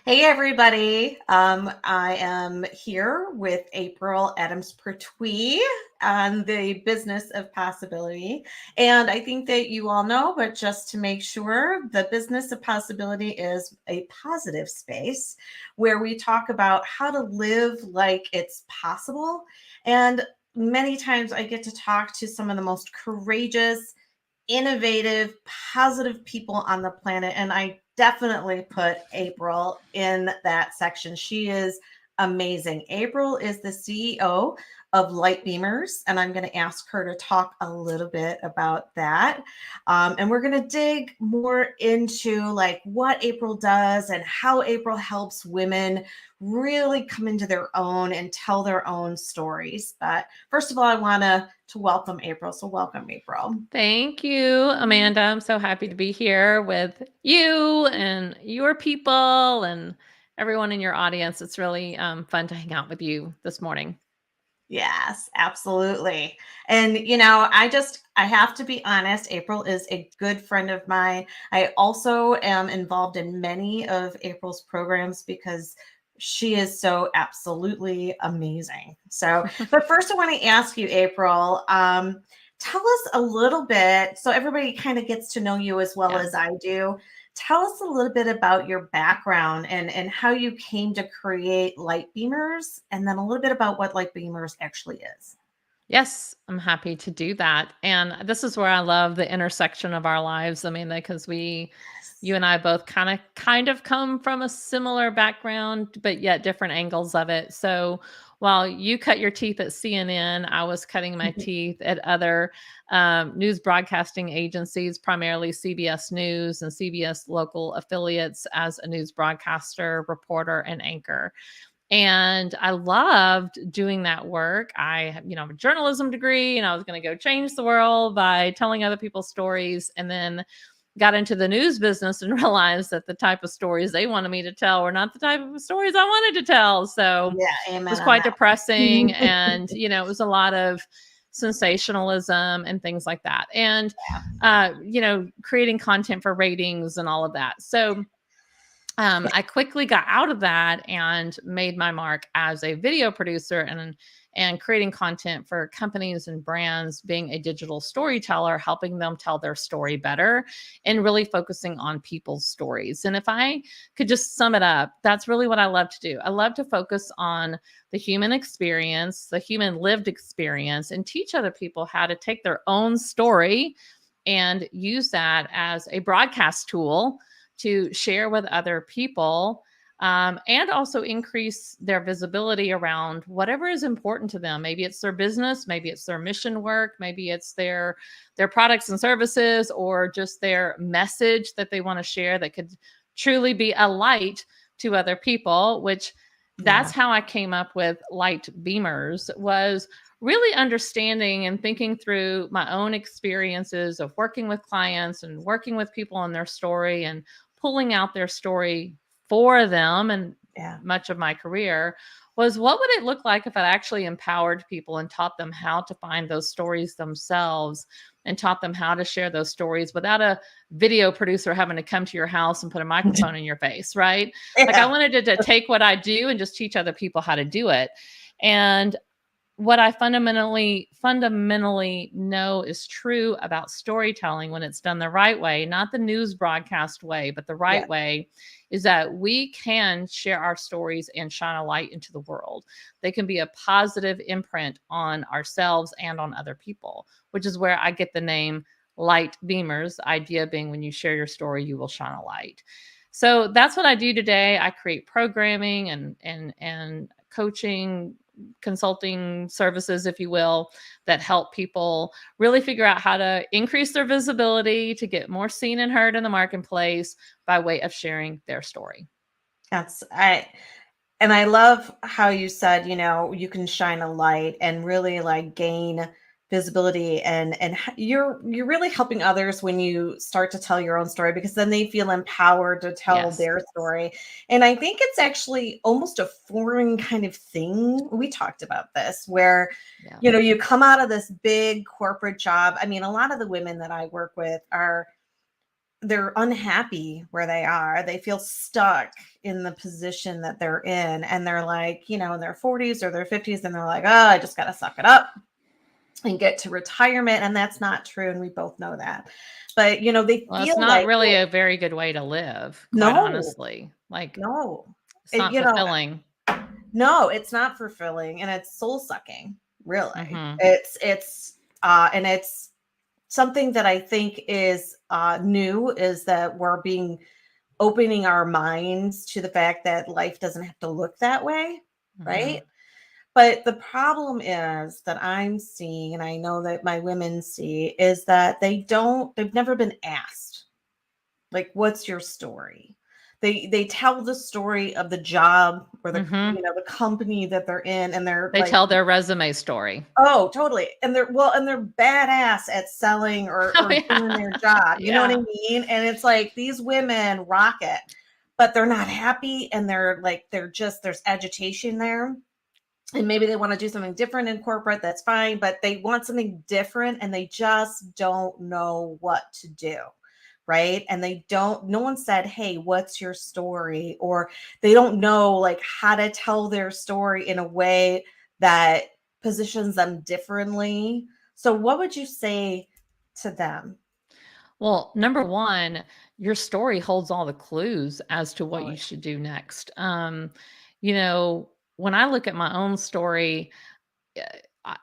Hey everybody. I am here with April Adams Pertuis on the business of possibility. And I think that you all know, but just to make sure, the business of possibility is a positive space where we talk about how to live like it's possible. And many times I get to talk to some of the most courageous, innovative, positive people on the planet. And I definitely put April in that section. She is amazing. April is the CEO of Lightbeamers, and I'm going to ask her to talk a little bit about that. And we're going to dig more into like what April does and how April helps women really come into their own and tell their own stories. But first of all, I want to welcome April. So welcome, April. Thank you, Amanda. I'm so happy to be here with you and your people and everyone in your audience. It's really fun to hang out with you this morning. Yes, absolutely. And I have to be honest, April is a good friend of mine. I also am involved in many of April's programs because she is so absolutely amazing. So, but first I want to ask you, April, tell us a little bit so everybody kind of gets to know you as well as I do. Tell us a little bit about your background and how you came to create Lightbeamers, and then a little bit about what Lightbeamers actually is. Yes, I'm happy to do that. And this is where I love the intersection of our lives. I mean, because you and I both kind of come from a similar background, but yet different angles of it. So while you cut your teeth at CNN, I was cutting my teeth at other news broadcasting agencies, primarily CBS News and CBS local affiliates as a news broadcaster, reporter, and anchor. And I loved doing that work. I have a journalism degree and I was going to go change the world by telling other people's stories, and then got into the news business and realized that the type of stories they wanted me to tell were not the type of stories I wanted to tell. So Yeah, it amen was on quite that. depressing. And, it was a lot of sensationalism and things like that. And, creating content for ratings and all of that. So I quickly got out of that and made my mark as a video producer and creating content for companies and brands, being a digital storyteller, helping them tell their story better, and really focusing on people's stories. And if I could just sum it up, that's really what I love to do. I love to focus on the human experience, the human lived experience, and teach other people how to take their own story and use that as a broadcast tool to share with other people, and also increase their visibility around whatever is important to them. Maybe it's their business, maybe it's their mission work, maybe it's their products and services, or just their message that they want to share that could truly be a light to other people, which that's Yeah. how I came up with Lightbeamers, was really understanding and thinking through my own experiences of working with clients and working with people on their story and pulling out their story for them. And Yeah. much of my career was, what would it look like if I actually empowered people and taught them how to find those stories themselves, and taught them how to share those stories without a video producer having to come to your house and put a microphone in your face, right? Like, I Yeah. wanted to take what I do and just teach other people how to do it. And what I fundamentally know is true about storytelling when it's done the right way, not the news broadcast way, but the Yeah. right way, is that we can share our stories and shine a light into the world. They can be a positive imprint on ourselves and on other people, which is where I get the name Lightbeamers, the idea being when you share your story, you will shine a light. So that's what I do today. I create programming and coaching, consulting services, if you will, that help people really figure out how to increase their visibility, to get more seen and heard in the marketplace by way of sharing their story. And I love how you said, you can shine a light and really like gain visibility, and you're really helping others when you start to tell your own story, because then they feel empowered to tell Yes. their story. And I think it's actually almost a foreign kind of thing. We talked about this where Yeah. you come out of this big corporate job. I mean, a lot of the women that I work with are they're unhappy where they are. They feel stuck in the position that they're in. And they're like, in their 40s or their 50s, and they're like, oh, I just got to suck it up and get to retirement. And that's not true. And we both know that. But, they Well, it's feel not like, really a very good way to live, quite no, honestly. Like, no, it's not fulfilling. no, it's not fulfilling, and it's soul sucking, really. Mm-hmm. And it's something that I think is new, is that we're opening our minds to the fact that life doesn't have to look that way, Mm-hmm. right? But the problem is that I'm seeing, and I know that my women see, is that they've never been asked, like, what's your story? They tell the story of the job or the Mm-hmm. the company that they're in, and they're They like, tell their resume story. oh, totally. And they're badass at selling or doing their job. You know what I mean? And it's like, these women rock it, but they're not happy. And there's agitation there. And maybe they want to do something different in corporate. That's fine. But they want something different, and they just don't know what to do. Right. And no one said, hey, what's your story? Or they don't know, like, how to tell their story in a way that positions them differently. So what would you say to them? Well, number one, your story holds all the clues as to what you should do next. When I look at my own story, I,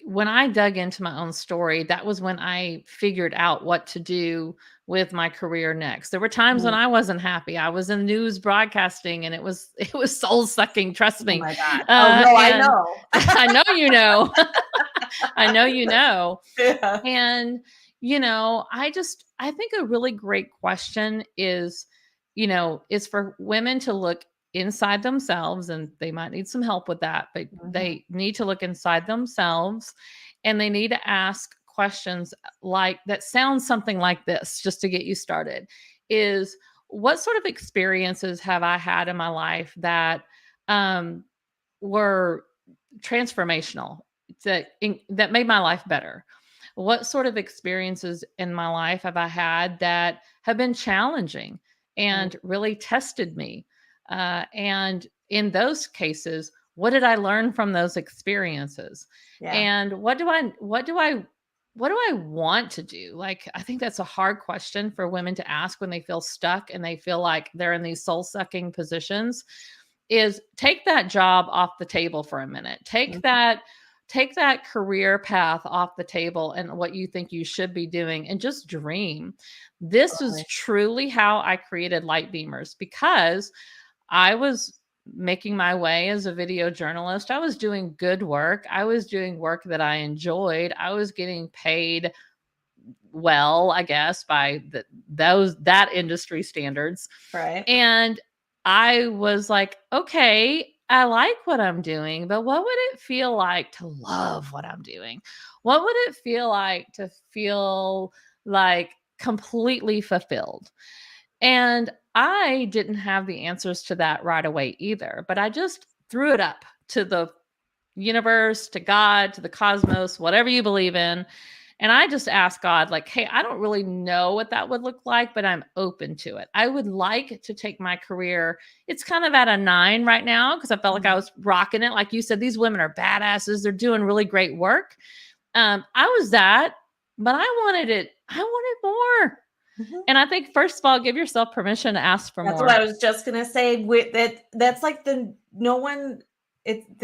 when I dug into my own story, that was when I figured out what to do with my career next. There were times when I wasn't happy. I was in news broadcasting, and it was soul sucking. Trust me. Oh my God. No, I know. I know you know. I know you know. Yeah. And I think a really great question is for women to look inside themselves, and they might need some help with that, but they need to look inside themselves, and they need to ask questions like that sounds something like this, just to get you started, is what sort of experiences have I had in my life that were transformational, that made my life better? What sort of experiences in my life have I had that have been challenging and really tested me? And in those cases, what did I learn from those experiences? Yeah. And what do I want to do? Like, I think that's a hard question for women to ask when they feel stuck and they feel like they're in these soul sucking positions. Is take that job off the table for a minute. Take that career path off the table and what you think you should be doing, and just dream. This is truly how I created Lightbeamers, because I was making my way as a video journalist. I was doing good work. I was doing work that I enjoyed. I was getting paid well, I guess, by that industry standards. Right. And I was like, okay, I like what I'm doing, but what would it feel like to love what I'm doing? What would it feel like to feel like completely fulfilled? And I didn't have the answers to that right away either, but I just threw it up to the universe, to God, to the cosmos, whatever you believe in. And I just asked God, like, hey, I don't really know what that would look like, but I'm open to it. I would like to take my career. It's kind of at a 9 right now, because I felt like I was rocking it. Like you said, these women are badasses. They're doing really great work. I was that, but I wanted it. I wanted more. And I think, first of all, give yourself permission to ask for more. That's what I was just going to say. That's like they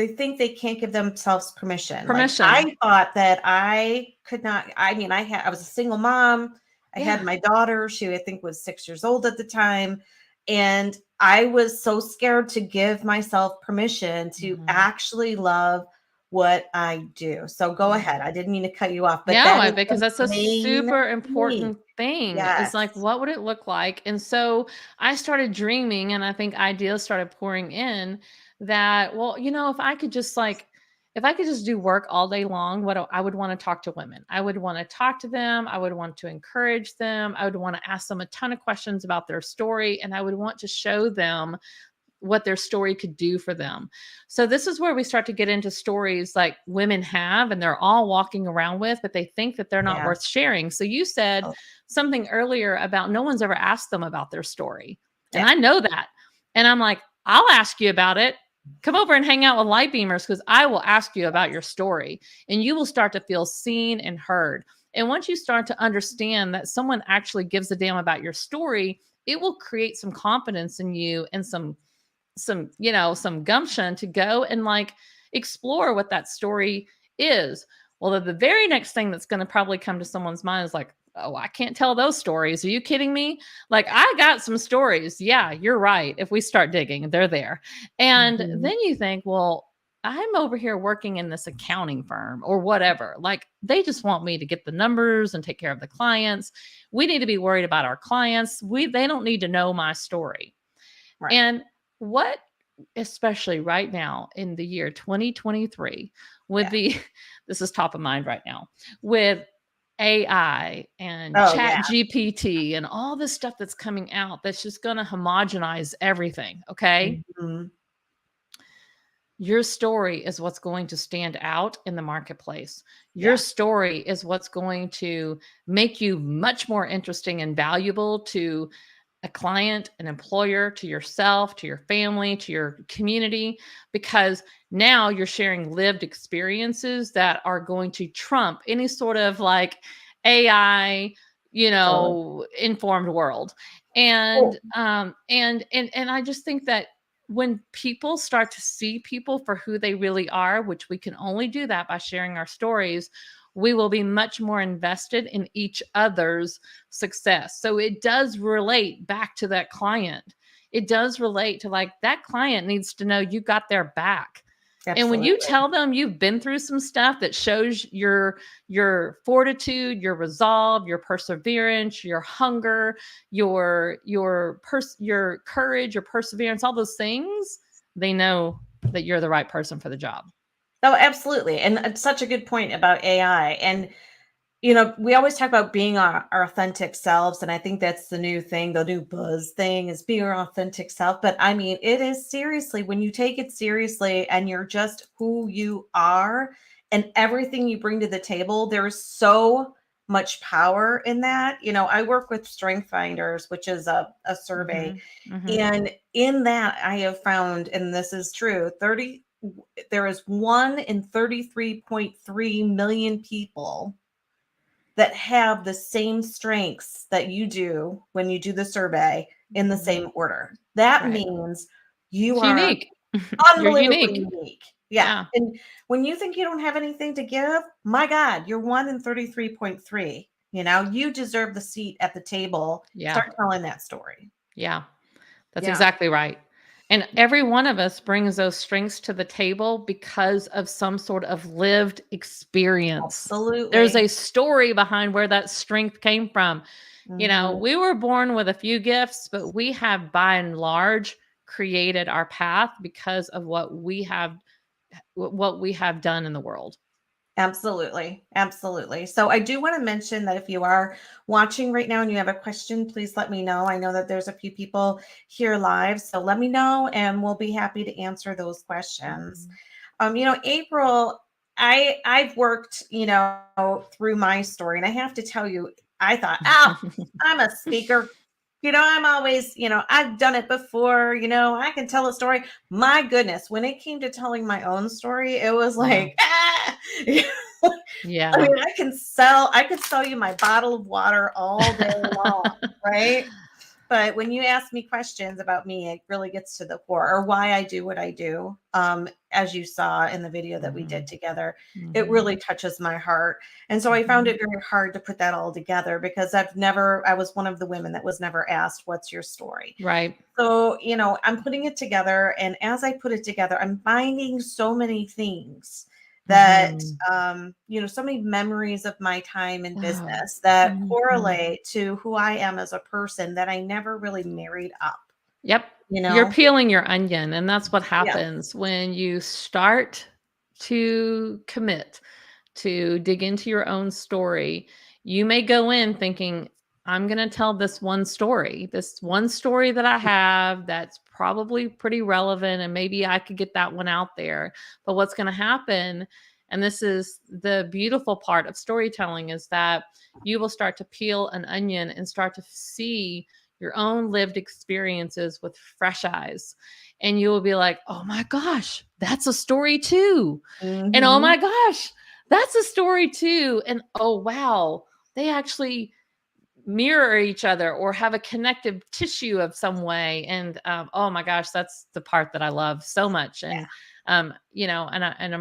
think they can't give themselves permission. Like, I thought that I could not. I mean, I was a single mom. I had my daughter. She, I think, was 6 years old at the time. And I was so scared to give myself permission to actually love what I do. So go ahead. I didn't mean to cut you off, but because that's a super important thing. Yes. It's like, what would it look like? And so I started dreaming, and I think ideas started pouring in that, well, if I could just do work all day long, I would want to talk to women. I would want to talk to them. I would want to encourage them. I would want to ask them a ton of questions about their story, and I would want to show them what their story could do for them. So this is where we start to get into stories like women have, and they're all walking around with, but they think that they're not Yeah. worth sharing. So you said Oh, something earlier about no one's ever asked them about their story. And yeah. I know that. And I'm like, I'll ask you about it. Come over and hang out with Lightbeamers, because I will ask you about your story, and you will start to feel seen and heard. And once you start to understand that someone actually gives a damn about your story, it will create some confidence in you and some gumption to go and like explore what that story is. Well, the very next thing that's going to probably come to someone's mind is like, oh, I can't tell those stories. Are you kidding me? Like, I got some stories. Yeah, you're right. If we start digging, they're there. And Mhm. then you think, well, I'm over here working in this accounting firm or whatever. Like, they just want me to get the numbers and take care of the clients. We need to be worried about our clients. They don't need to know my story. Right. And what, especially right now in the year 2023, with Yeah. the, this is top of mind right now, with AI and Oh, chat yeah. GPT and all this stuff that's coming out that's just going to homogenize everything. Okay. Mhm. Your story is what's going to stand out in the marketplace. Your Yeah. story is what's going to make you much more interesting and valuable to a client, an employer, to yourself, to your family, to your community, because now you're sharing lived experiences that are going to trump any sort of like AI, Totally. informed world. Oh, And I just think that when people start to see people for who they really are, which we can only do that by sharing our stories, we will be much more invested in each other's success. So it does relate back to that client. It does relate to like that client needs to know you got their back. And when you absolutely. tell them you've been through some stuff that shows your fortitude, your resolve, your perseverance, your hunger, your courage, your perseverance, all those things, they know that you're the right person for the job. Oh, absolutely. And it's such a good point about AI. And we always talk about being our authentic selves. And I think that's the new thing, the new buzz thing is being your authentic self. But I mean, it is seriously, when you take it seriously and you're just who you are and everything you bring to the table, there's so much power in that. I work with Strength Finders, which is a survey. Mhm. Mhm. And in that, I have found, and this is true, there is 1 in 33.3 million people that have the same strengths that you do when you do the survey in the Mhm. same order. That Right. means you It's are unique. You're unbelievably unique. unique. Yeah. Yeah. And when you think you don't have anything to give, my God, you're 1 in 33.3. You deserve the seat at the table. Yeah. Start telling that story. Yeah. That's Yeah, exactly right. And every one of us brings those strengths to the table because of some sort of lived experience. There's absolutely. a story behind where that strength came from. Mhm. We were born with a few gifts, but we have by and large created our path because of what we have done in the world. Absolutely. Absolutely. So I do want to mention that if you are watching right now and you have a question, please let me know. I know that there's a few people here live, so let me know and we'll be happy to answer those questions. Mhm. April, I've worked, through my story, and I have to tell you, I thought, oh, I'm a speaker. I'm always, I've done it before, I can tell a story. My goodness, when it came to telling my own story, it was Yeah. like, ah, I Yeah. mean, I could sell you my bottle of water all day long, right? But when you ask me questions about me, it really gets to the core, or why I do what I do. As you saw in the video that we did Mhm. together, it Mhm. really touches my heart. And so I found Mhm. it very hard to put that all together because I was one of the women that was never asked, what's your story? Right. So, I'm putting it together. And as I put it together, I'm finding so many things that, Mhm. so many memories of my time in Oh. business that Mhm. correlate to who I am as a person that I never really married up, Yep. you You're know? peeling your onion, and that's what Yeah. happens when you start to commit to dig into your own story. You may go in thinking, I'm going to tell this one story that I have that's probably pretty relevant, and maybe I could get that one out there. But what's going to happen, and this is the beautiful part of storytelling, is that you will start to peel an onion and start to see your own lived experiences with fresh eyes. And you will be like, oh my gosh, that's a story too. And oh Mm-hmm. my gosh, that's a story too. And oh wow, they actually mirror each other or have a connective tissue of some way. And oh my gosh, that's the part that I love so much. And I'm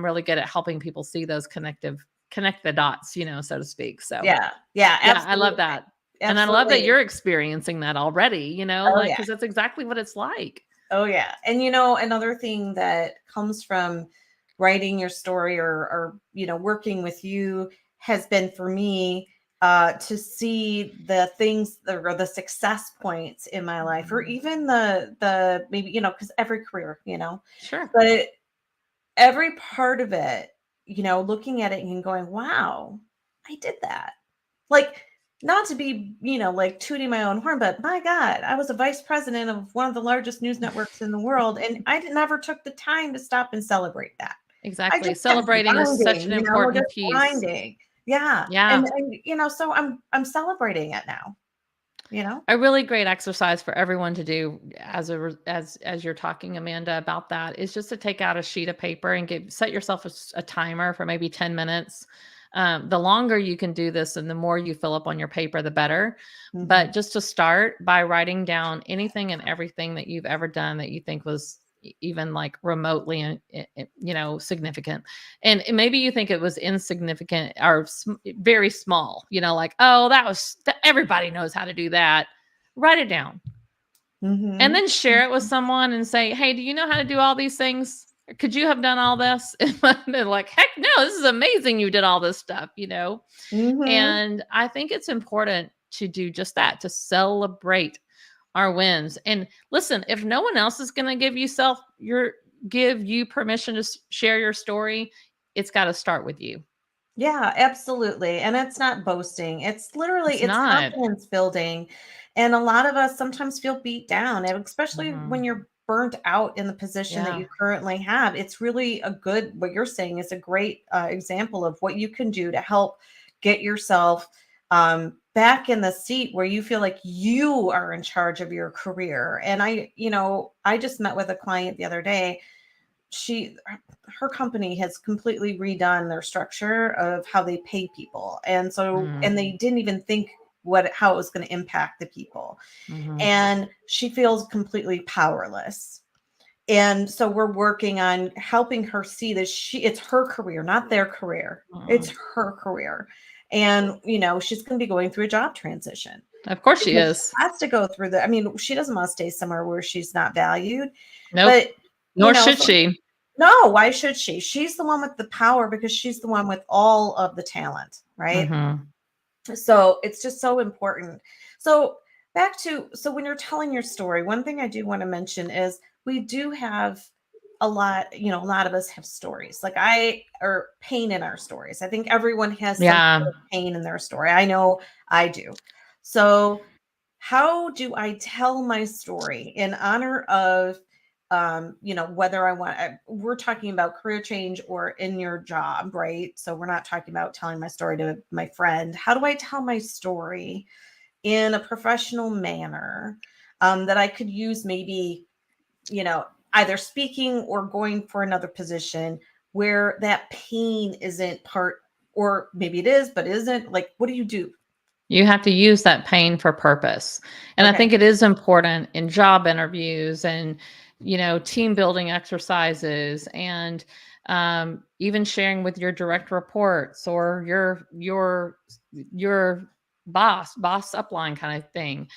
really good at helping people see those connect the dots, so to speak. So Yeah. Yeah. yeah, I love Absolutely. that. And I love that Absolutely. you're experiencing that already, Oh like, yeah. because that's exactly what it's like. Oh yeah. And another thing that comes from writing your story or working with you has been for me to see the things or the success points in my life, or even the maybe, because every career, Sure. but every part of it, looking at it and going, wow, I did that. Like, not to be, like tooting my own horn, but my God, I was a vice president of one of the largest news networks in the world. And never took the time to stop and celebrate that. I Exactly. just kept Celebrating is such an grinding, important just piece. grinding. Yeah. Yeah. And so I'm celebrating it now, A really great exercise for everyone to do as you're talking, Amanda, about that is just to take out a sheet of paper and set yourself a timer for maybe 10 minutes. The longer you can do this and the more you fill up on your paper, the better. Mhm. But just to start by writing down anything and everything that you've ever done that you think was even like remotely, significant. And maybe you think it was insignificant or very small, like, oh, everybody knows how to do that. Write it down and Mhm. then share it with someone and say, hey, do you know how to do all these things? Could you have done all this? And they're like, heck no, this is amazing. You did all this stuff. Mhm. And I think it's important to do just that, to celebrate our wins. And listen, if no one else is going to give you permission to share your story, it's got to start with you. Yeah, absolutely. And it's not boasting. It's It's not. confidence building. And a lot of us sometimes feel beat down, and especially when Mhm. you're burnt out in the position that Yeah. you currently have. It's really what you're saying is a great example of what you can do to help get yourself back in the seat where you feel like you are in charge of your career. And I just met with a client the other day. Her company has completely redone their structure of how they pay people, and Mhm. they didn't even think how it was going to impact the people, Mhm. and she feels completely powerless. And so we're working on helping her see that it's her career, not their career. It's Mhm. her career. And she's going to be going through a job transition Of course she because is. she has to go through she doesn't want to stay somewhere where she's not valued. Nope. But Nor should so she. no, why should she? She's the one with the power because she's the one with all of the talent, right? Mhm. So it's just so important. So so when you're telling your story, one thing I do want to mention is we do have a lot of us have stories. Or pain in our stories. I think everyone has some Yeah. sort of pain in their story. I know I do. So how do I tell my story in honor of whether we're talking about career change or in your job, right? So we're not talking about telling my story to my friend. How do I tell my story in a professional manner that I could use, maybe, either speaking or going for another position where that pain isn't part, or maybe it is, but isn't? Like, what do you do? You have to use that pain for purpose. And I Okay. think it is important in job interviews and, team building exercises and even sharing with your direct reports or your boss upline kind of thing.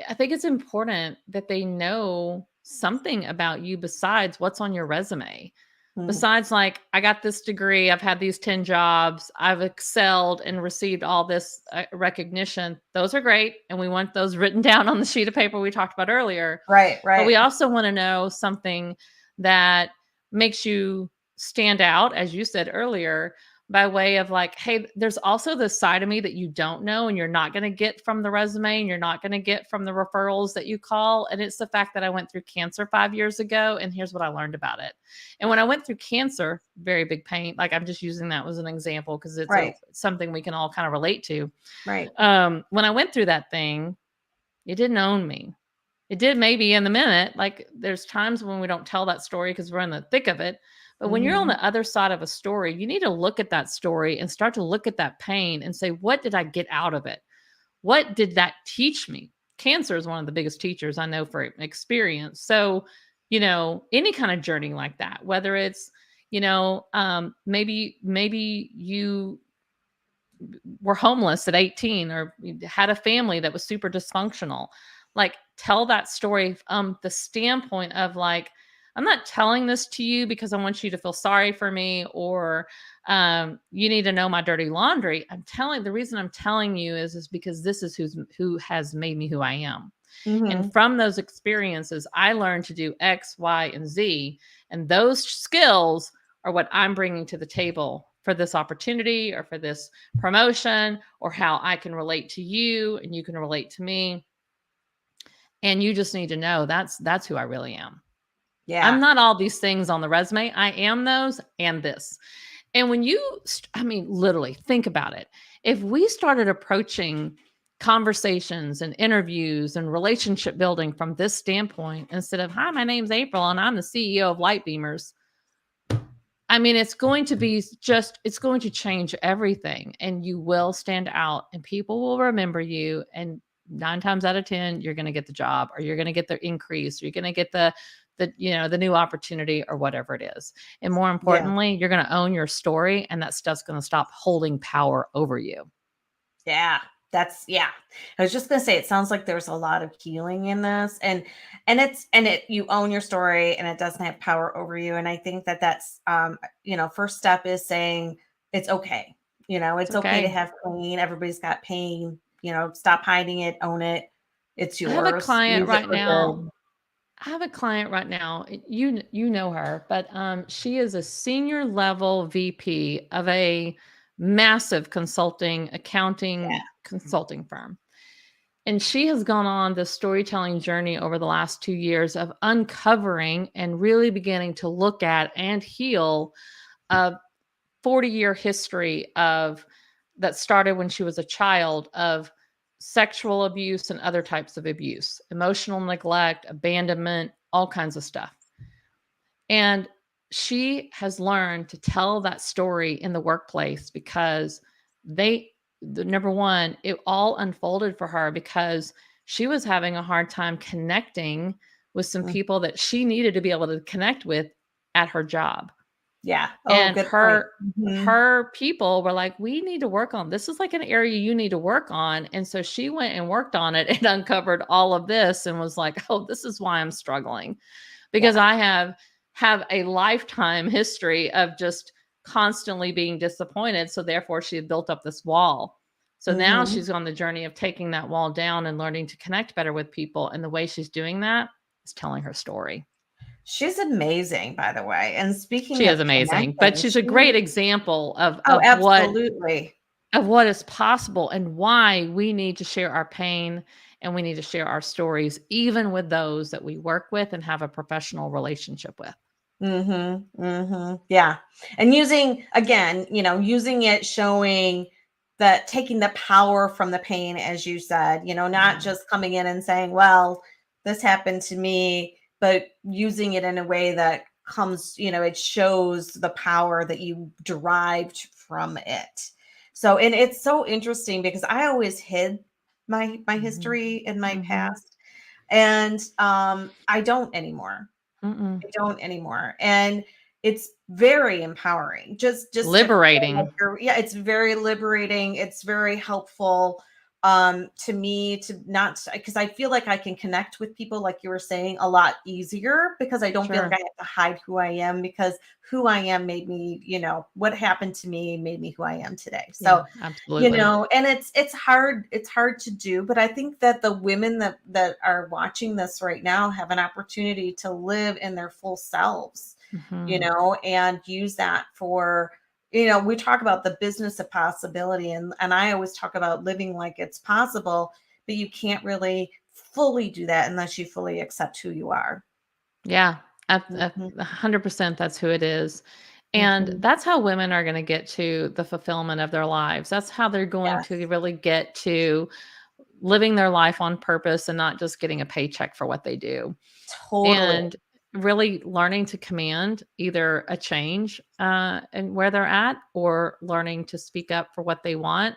I think it's important that they know something about you besides what's on your resume. Mm, Besides, like, I got this degree, I've had these 10 jobs, I've excelled and received all this recognition. Those are great. And we want those written down on the sheet of paper we talked about earlier. right, But right. we also want to know something that makes you stand out, as you said earlier, by way of like, hey, there's also this side of me that you don't know and you're not going to get from the resume and you're not going to get from the referrals that you call. And it's the fact that I went through cancer 5 years ago and here's what I learned about it. And when I went through cancer, very big pain, like I'm just using that as an example because it's Right. something we can all kind of relate to. Right. When I went through that thing, it didn't own me. It did maybe in the minute. Like there's times when we don't tell that story because we're in the thick of it. But when you're on the other side of a story, you need to look at that story and start to look at that pain and say, what did I get out of it? What did that teach me? Cancer is one of the biggest teachers I know for experience. So, any kind of journey like that, whether it's, maybe you were homeless at 18 or had a family that was super dysfunctional. Like tell that story from the standpoint of like, I'm not telling this to you because I want you to feel sorry for me or you need to know my dirty laundry. The reason I'm telling you is because this is who has made me who I am. And from those experiences, I learned to do X, Y, and Z. And those skills are what I'm bringing to the table for this opportunity or for this promotion or how I can relate to you and you can relate to me. And you just need to know that's who I really am. Yeah. I'm not all these things on the resume. I am those and this. And when literally think about it. If we started approaching conversations and interviews and relationship building from this standpoint, instead of, hi, my name's April and I'm the CEO of Lightbeamers. It's going to change everything and you will stand out and people will remember you. And 9 times out of 10, you're going to get the job or you're going to get the increase or you're going to get the new opportunity or whatever it is. And more importantly, you're going to own your story and that stuff's going to stop holding power over you. Yeah. I was just going to say, it sounds like there's a lot of healing in this and you own your story and it doesn't have power over you. And I think that's, first step is saying it's okay. It's okay to have pain. Everybody's got pain, stop hiding it, own it. It's yours. I have a client right now. You know her, but she is a senior level VP of a massive accounting consulting firm. And she has gone on this storytelling journey over the last 2 years of uncovering and really beginning to look at and heal a 40-year history that started when she was a child of sexual abuse and other types of abuse, emotional neglect, abandonment, all kinds of stuff. And she has learned to tell that story in the workplace because number one, it all unfolded for her because she was having a hard time connecting with some people that she needed to be able to connect with at her job. Yeah. And her people were like, we need to work on this. Is like an area you need to work on. And so she went and worked on it and uncovered all of this and was like, oh, this is why I'm struggling. Because I have a lifetime history of just constantly being disappointed. So therefore she had built up this wall. So now she's on the journey of taking that wall down and learning to connect better with people. And the way she's doing that is telling her story. She's amazing, by the way. And she is amazing, but she's a great example of absolutely what is possible and why we need to share our pain and we need to share our stories, even with those that we work with and have a professional relationship with. Yeah. And using it, showing that, taking the power from the pain, as you said, not just coming in and saying, well, this happened to me, but using it in a way that comes, it shows the power that you derived from it. So, and it's so interesting because I always hid my history in my past, and I don't anymore. I don't anymore. And it's very empowering. Just liberating. It's very liberating. It's very helpful to me to not, because I feel like I can connect with people, like you were saying, a lot easier because I don't feel like I have to hide who I am, because who I am made me, what happened to me made me who I am today. So, absolutely. And it's hard to do, but I think that the women that are watching this right now have an opportunity to live in their full selves, and use that for we talk about the business of possibility, and I always talk about living like it's possible, but you can't really fully do that unless you fully accept who you are. Yeah, Mhm, 100% that's who it is. And mhm. that's how women are going to get to the fulfillment of their lives. That's how they're going to Yes, really get to living their life on purpose and not just getting a paycheck for what they do. totally. And really learning to command either a change and where they're at, or learning to speak up for what they want,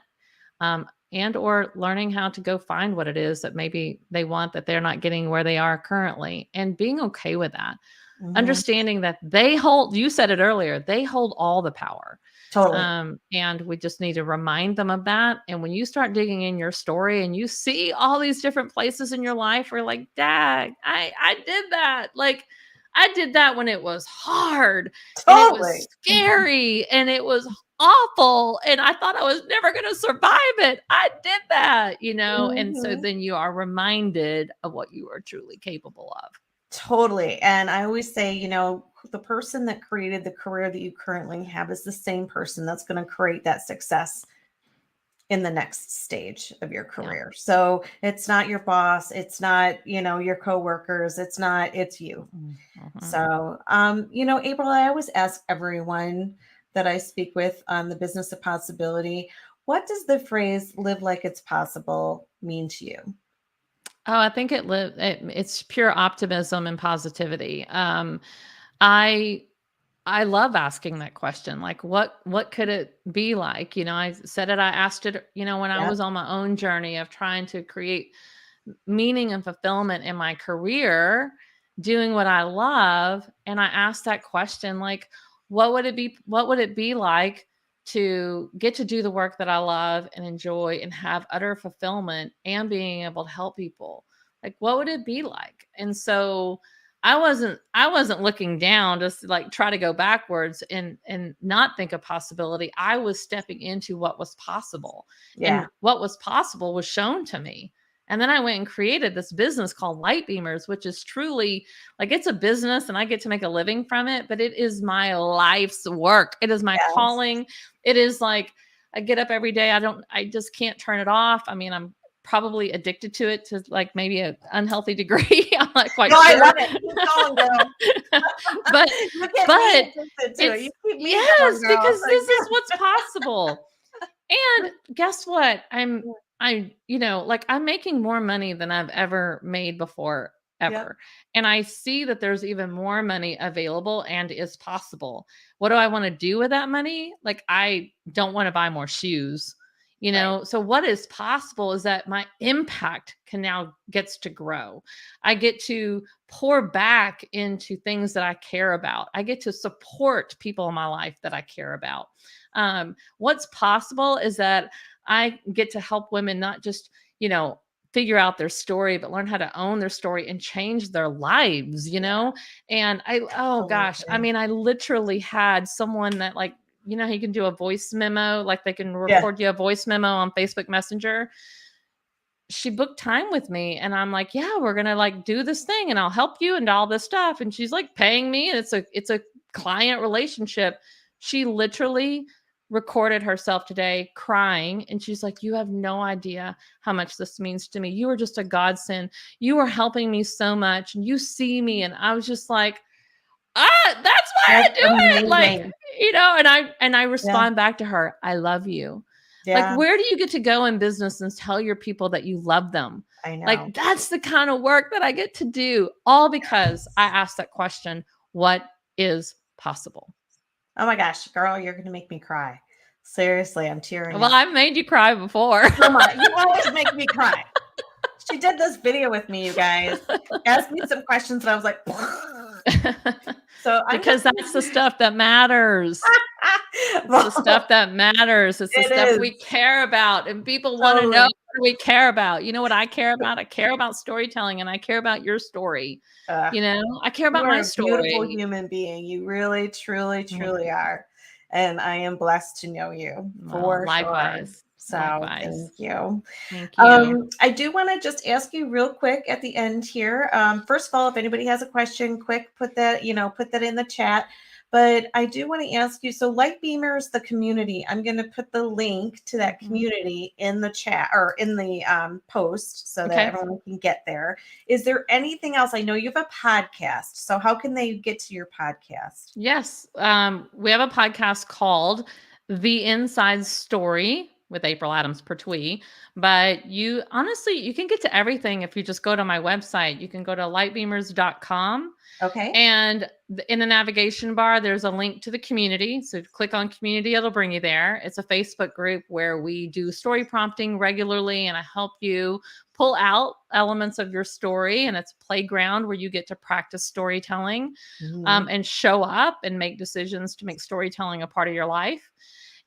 and or learning how to go find what it is that maybe they want that they're not getting where they are currently, and being okay with that. Mhm, Understanding that they hold, you said it earlier, they hold all the power. totally. And we just need to remind them of that. And when you start digging in your story and you see all these different places in your life where, like, Dad, I did that. Like, I did that when it was hard and it was Totally. scary and it was awful. And I thought I was never going to survive it. I did that. And so Mhm. then you are reminded of what you are truly capable of. Totally. And I always say, the person that created the career that you currently have is the same person that's going to create that success in the next stage of your Yeah. career. So it's not your boss, it's not, your coworkers, it's you. Mhm. So, April, I always ask everyone that I speak with on the business of possibility, what does the phrase live like it's possible mean to you? Oh, I think it's pure optimism and positivity. I I love asking that question. Like, what could it be like? I said it, I asked it, when I Yep. was on my own journey of trying to create meaning and fulfillment in my career, doing what I love. And I asked that question, like, what would it be like to get to do the work that I love and enjoy and have utter fulfillment and being able to help people? Like, what would it be like? And so I wasn't looking down just to, like, try to go backwards and not think of possibility. I was stepping into what was possible. Yeah. And what was possible was shown to me. And then I went and created this business called Lightbeamers, which is truly, like, it's a business and I get to make a living from it, but it is my life's work. It is my Yes. calling. It is like I get up every day. I just can't turn it off. I mean, I'm probably addicted to it to, like, maybe an unhealthy degree. I'm not No, quite I sure. love it. Keep going, girl. but You get me but addicted to it. You it's keep me going, yes, girl. because this is what's possible. And guess what? Like, I'm making more money than I've ever made before, Yep. ever. And I see that there's even more money available and is possible. What do I want to do with that money? Like, I don't want to buy more shoes. Right. So what is possible is that my impact can now gets to grow. I get to pour back into things that I care about. I get to support people in my life that I care about. What's possible is that I get to help women not just, figure out their story, but learn how to own their story and change their lives. And oh gosh, I Totally. mean, I literally had someone that, like, how you can do a voice memo, like they can Yeah. record you a voice memo on Facebook Messenger. She booked time with me and I'm like, yeah, we're gonna, like, do this thing and I'll help you and all this stuff. And she's like paying me, and it's a client relationship. She literally recorded herself today crying, and she's like, you have no idea how much this means to me. You are just a godsend. You are helping me so much. And you see me. And I was just like, that's why I That's do it. Like, amazing. and I Yeah. respond back to her, I love you. Like, Yeah. where do you get to go in business and tell your people that you love them? I know. Like, that's the kind of work that I get to do, all because I asked that question, what is possible? Oh my gosh, girl, you're gonna make me cry. Seriously, I'm tearing Well, up. I've made you cry before. So much. You always make me cry. She did this video with me, you guys. Asked me some questions, and I was like, so I'm just Because that's the stuff that matters. It's the stuff well, that matters. It's the it stuff is we care about, and people wanna know totally. what we care about. You know what I care about? I care about storytelling, and I care about your story. Uh, I care you about are my a beautiful story. human being. You really, truly, Mhm. truly are. And I am blessed to know you Well, for sure. likewise, So likewise. thank you. Thank you. I do want to just ask you real quick at the end here. First of all, if anybody has a question, quick, put that in the chat. But I do want to ask you, so Lightbeamers, the community, I'm going to put the link to that community in the chat or in the post so that everyone can get there. Is there anything else? I know you have a podcast. So how can they get to your podcast? Yes. We have a podcast called The Inside Story with April Adams Pertuis. But you can get to everything if you just go to my website. You can go to lightbeamers.com. Okay. And in the navigation bar, there's a link to the community. So click on community, it'll bring you there. It's a Facebook group where we do story prompting regularly, and I help you pull out elements of your story. And it's a playground where you get to practice storytelling and show up and make decisions to make storytelling a part of your life.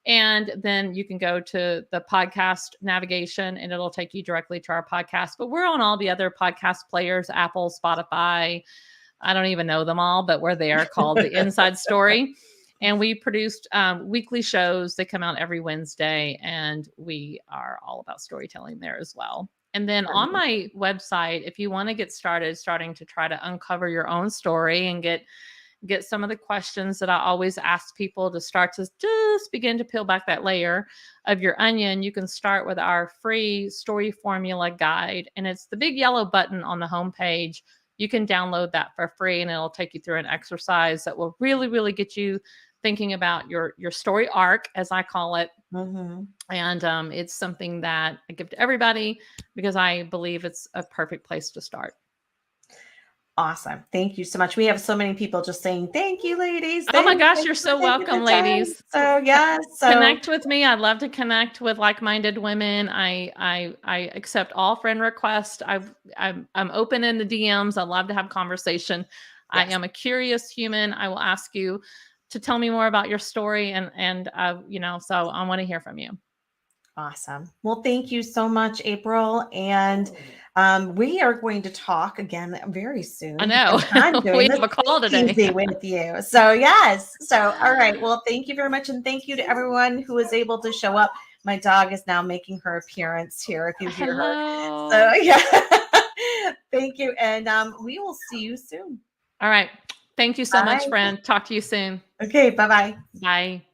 And then you can go to the podcast navigation and it'll take you directly to our podcast. But we're on all the other podcast players, Apple, Spotify. I don't even know them all, but we're there, called The Inside Story. And we produced weekly shows. They come out every Wednesday, and we are all about storytelling there as well. And then on my website, if you want to get starting to try to uncover your own story and get some of the questions that I always ask people to start to just begin to peel back that layer of your onion, you can start with our free story formula guide. And it's the big yellow button on the homepage. You can download that for free, and it'll take you through an exercise that will really, really get you thinking about your story arc, as I call it. And it's something that I give to everybody because I believe it's a perfect place to start. Awesome. Thank you so much. We have so many people just saying, thank you, ladies. Oh my gosh, you're so welcome, ladies. So yes. So connect with me. I'd love to connect with like-minded women. I accept all friend requests. I'm open in the DMs. I love to have conversation. Yes. I am a curious human. I will ask you to tell me more about your story and so I want to hear from you. Awesome. Well, thank you so much, April. And we are going to talk again very soon. I know. We have a call today with you. So yes. So, all right. Well, thank you very much. And thank you to everyone who was able to show up. My dog is now making her appearance here, if you hear her. So yeah. Thank you. And we will see you soon. All right. Thank you so much, friend. Talk to you soon. Okay. Bye-bye. Bye.